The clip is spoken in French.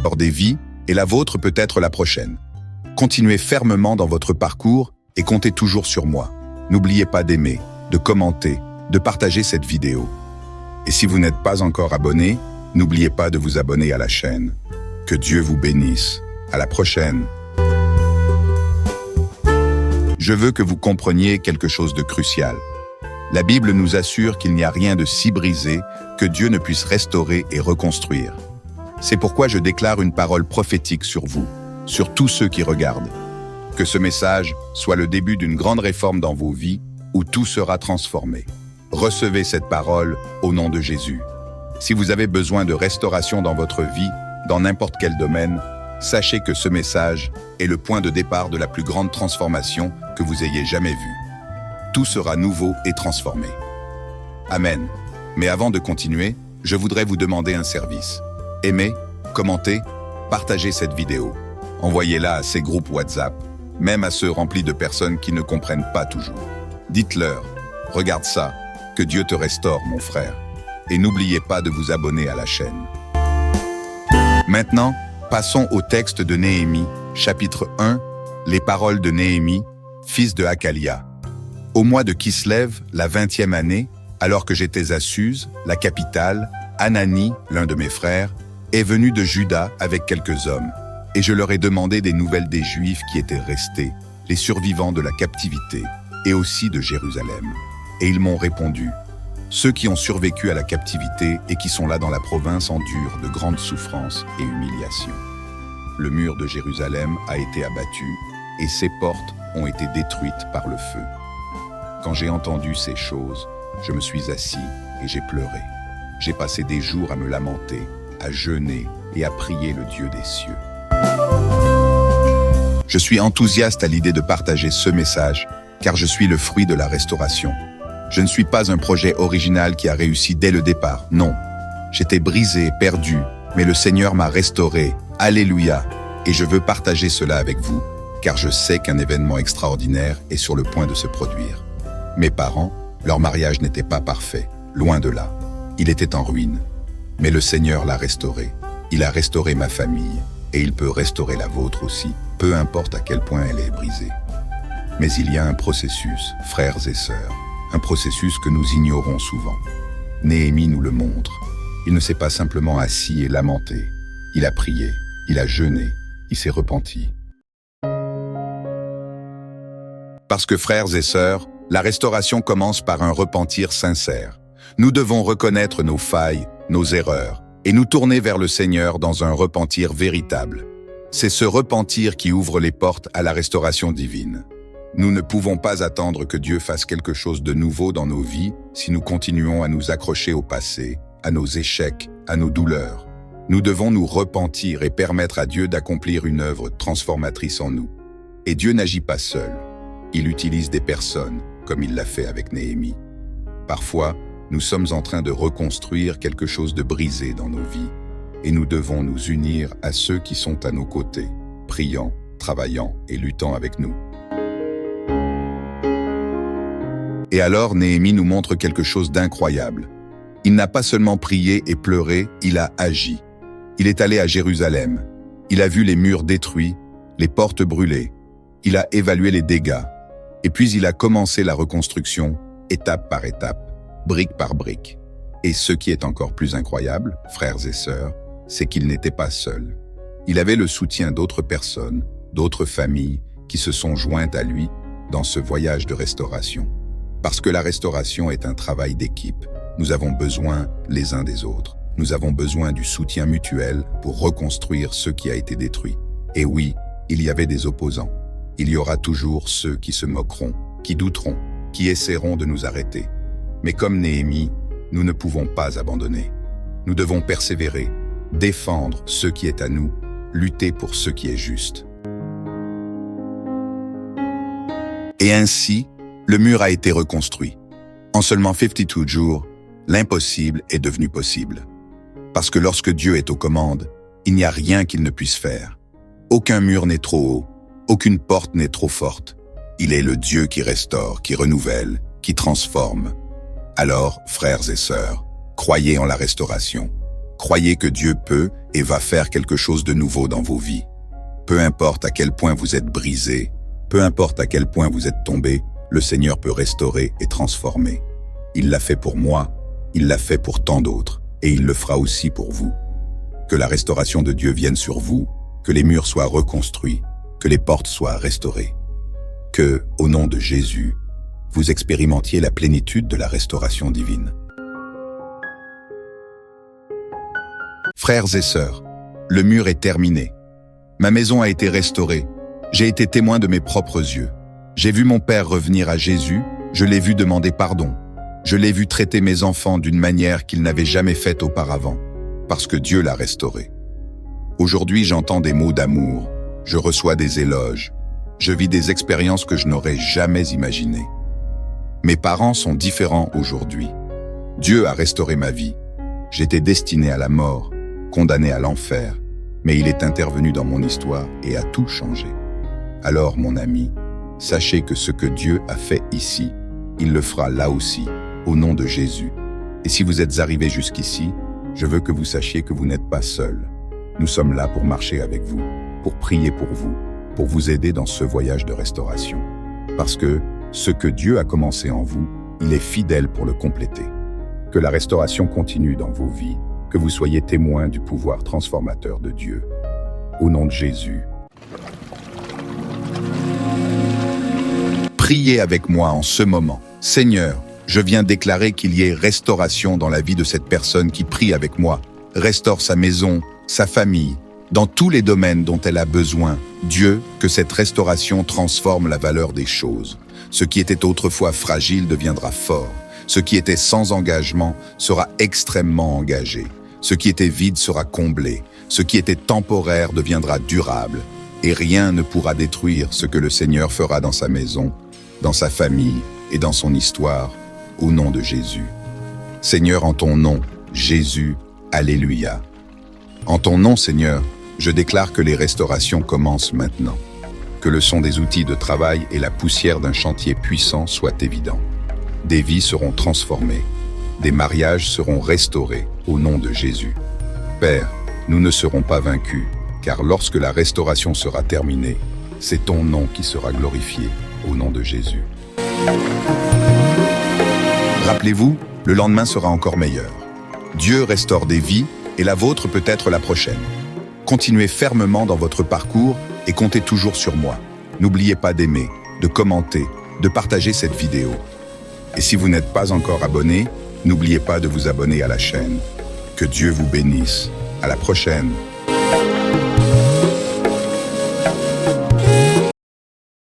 encore des vies, et la vôtre peut être la prochaine. Continuez fermement dans votre parcours et comptez toujours sur moi. N'oubliez pas d'aimer, de commenter, de partager cette vidéo. Et si vous n'êtes pas encore abonné, n'oubliez pas de vous abonner à la chaîne. Que Dieu vous bénisse. À la prochaine. Je veux que vous compreniez quelque chose de crucial. La Bible nous assure qu'il n'y a rien de si brisé que Dieu ne puisse restaurer et reconstruire. C'est pourquoi je déclare une parole prophétique sur vous, sur tous ceux qui regardent. Que ce message soit le début d'une grande réforme dans vos vies où tout sera transformé. Recevez cette parole au nom de Jésus. Si vous avez besoin de restauration dans votre vie, dans n'importe quel domaine, sachez que ce message est le point de départ de la plus grande transformation que vous ayez jamais vue. Tout sera nouveau et transformé. Amen. Mais avant de continuer, je voudrais vous demander un service. Aimez, commentez, partagez cette vidéo. Envoyez-la à ces groupes WhatsApp, même à ceux remplis de personnes qui ne comprennent pas toujours. Dites-leur, regarde ça, que Dieu te restaure, mon frère. Et n'oubliez pas de vous abonner à la chaîne. Maintenant, passons au texte de Néhémie, chapitre 1, les paroles de Néhémie, fils de Hakalia. Au mois de Kislev, la 20e année, alors que j'étais à Suse, la capitale, Hanani, l'un de mes frères, est venu de Juda avec quelques hommes, et je leur ai demandé des nouvelles des Juifs qui étaient restés, les survivants de la captivité, et aussi de Jérusalem. Et ils m'ont répondu, ceux qui ont survécu à la captivité et qui sont là dans la province endurent de grandes souffrances et humiliations. Le mur de Jérusalem a été abattu, et ses portes ont été détruites par le feu. Quand j'ai entendu ces choses, je me suis assis et j'ai pleuré. J'ai passé des jours à me lamenter, à jeûner et à prier le Dieu des cieux. Je suis enthousiaste à l'idée de partager ce message, car je suis le fruit de la restauration. Je ne suis pas un projet original qui a réussi dès le départ, non. J'étais brisé, perdu, mais le Seigneur m'a restauré. Alléluia! Et je veux partager cela avec vous, car je sais qu'un événement extraordinaire est sur le point de se produire. Mes parents, leur mariage n'était pas parfait, loin de là. Il était en ruine. Mais le Seigneur l'a restauré. Il a restauré ma famille, et il peut restaurer la vôtre aussi, peu importe à quel point elle est brisée. Mais il y a un processus, frères et sœurs, un processus que nous ignorons souvent. Néhémie nous le montre. Il ne s'est pas simplement assis et lamenté. Il a prié, il a jeûné, il s'est repenti. Parce que, frères et sœurs, la restauration commence par un repentir sincère. Nous devons reconnaître nos failles, nos erreurs, et nous tourner vers le Seigneur dans un repentir véritable. C'est ce repentir qui ouvre les portes à la restauration divine. Nous ne pouvons pas attendre que Dieu fasse quelque chose de nouveau dans nos vies si nous continuons à nous accrocher au passé, à nos échecs, à nos douleurs. Nous devons nous repentir et permettre à Dieu d'accomplir une œuvre transformatrice en nous. Et Dieu n'agit pas seul. Il utilise des personnes, comme il l'a fait avec Néhémie. Parfois, nous sommes en train de reconstruire quelque chose de brisé dans nos vies, et nous devons nous unir à ceux qui sont à nos côtés, priant, travaillant et luttant avec nous. Et alors Néhémie nous montre quelque chose d'incroyable. Il n'a pas seulement prié et pleuré, il a agi. Il est allé à Jérusalem. Il a vu les murs détruits, les portes brûlées. Il a évalué les dégâts. Et puis il a commencé la reconstruction, étape par étape, brique par brique. Et ce qui est encore plus incroyable, frères et sœurs, c'est qu'il n'était pas seul. Il avait le soutien d'autres personnes, d'autres familles, qui se sont jointes à lui dans ce voyage de restauration. Parce que la restauration est un travail d'équipe. Nous avons besoin les uns des autres. Nous avons besoin du soutien mutuel pour reconstruire ce qui a été détruit. Et oui, il y avait des opposants. Il y aura toujours ceux qui se moqueront, qui douteront, qui essaieront de nous arrêter. Mais comme Néhémie, nous ne pouvons pas abandonner. Nous devons persévérer, défendre ce qui est à nous, lutter pour ce qui est juste. Et ainsi, le mur a été reconstruit. En seulement 52 jours, l'impossible est devenu possible. Parce que lorsque Dieu est aux commandes, il n'y a rien qu'il ne puisse faire. Aucun mur n'est trop haut, aucune porte n'est trop forte. Il est le Dieu qui restaure, qui renouvelle, qui transforme. Alors, frères et sœurs, croyez en la restauration. Croyez que Dieu peut et va faire quelque chose de nouveau dans vos vies. Peu importe à quel point vous êtes brisé, peu importe à quel point vous êtes tombé, le Seigneur peut restaurer et transformer. Il l'a fait pour moi, il l'a fait pour tant d'autres, et il le fera aussi pour vous. Que la restauration de Dieu vienne sur vous, que les murs soient reconstruits, que les portes soient restaurées. Que, au nom de Jésus, vous expérimentiez la plénitude de la restauration divine. Frères et sœurs, le mur est terminé. Ma maison a été restaurée. J'ai été témoin de mes propres yeux. J'ai vu mon père revenir à Jésus, je l'ai vu demander pardon. Je l'ai vu traiter mes enfants d'une manière qu'il n'avait jamais faite auparavant, parce que Dieu l'a restauré. Aujourd'hui, j'entends des mots d'amour, je reçois des éloges, je vis des expériences que je n'aurais jamais imaginées. Mes parents sont différents aujourd'hui. Dieu a restauré ma vie. J'étais destiné à la mort, condamné à l'enfer, mais il est intervenu dans mon histoire et a tout changé. Alors, mon ami, sachez que ce que Dieu a fait ici, il le fera là aussi, au nom de Jésus. Et si vous êtes arrivé jusqu'ici, je veux que vous sachiez que vous n'êtes pas seul. Nous sommes là pour marcher avec vous, pour prier pour vous aider dans ce voyage de restauration. Parce que ce que Dieu a commencé en vous, il est fidèle pour le compléter. Que la restauration continue dans vos vies, que vous soyez témoins du pouvoir transformateur de Dieu. Au nom de Jésus. Priez avec moi en ce moment. Seigneur, je viens déclarer qu'il y ait restauration dans la vie de cette personne qui prie avec moi. Restaure sa maison, sa famille, dans tous les domaines dont elle a besoin. Dieu, que cette restauration transforme la valeur des choses. Ce qui était autrefois fragile deviendra fort. Ce qui était sans engagement sera extrêmement engagé. Ce qui était vide sera comblé. Ce qui était temporaire deviendra durable. Et rien ne pourra détruire ce que le Seigneur fera dans sa maison, dans sa famille et dans son histoire, au nom de Jésus. Seigneur, en ton nom, Jésus, Alléluia. En ton nom, Seigneur, je déclare que les restaurations commencent maintenant. Que le son des outils de travail et la poussière d'un chantier puissant soient évidents. Des vies seront transformées. Des mariages seront restaurés au nom de Jésus. Père, nous ne serons pas vaincus, car lorsque la restauration sera terminée, c'est ton nom qui sera glorifié au nom de Jésus. Rappelez-vous, le lendemain sera encore meilleur. Dieu restaure des vies et la vôtre peut être la prochaine. Continuez fermement dans votre parcours et comptez toujours sur moi. N'oubliez pas d'aimer, de commenter, de partager cette vidéo. Et si vous n'êtes pas encore abonné, n'oubliez pas de vous abonner à la chaîne. Que Dieu vous bénisse. À la prochaine.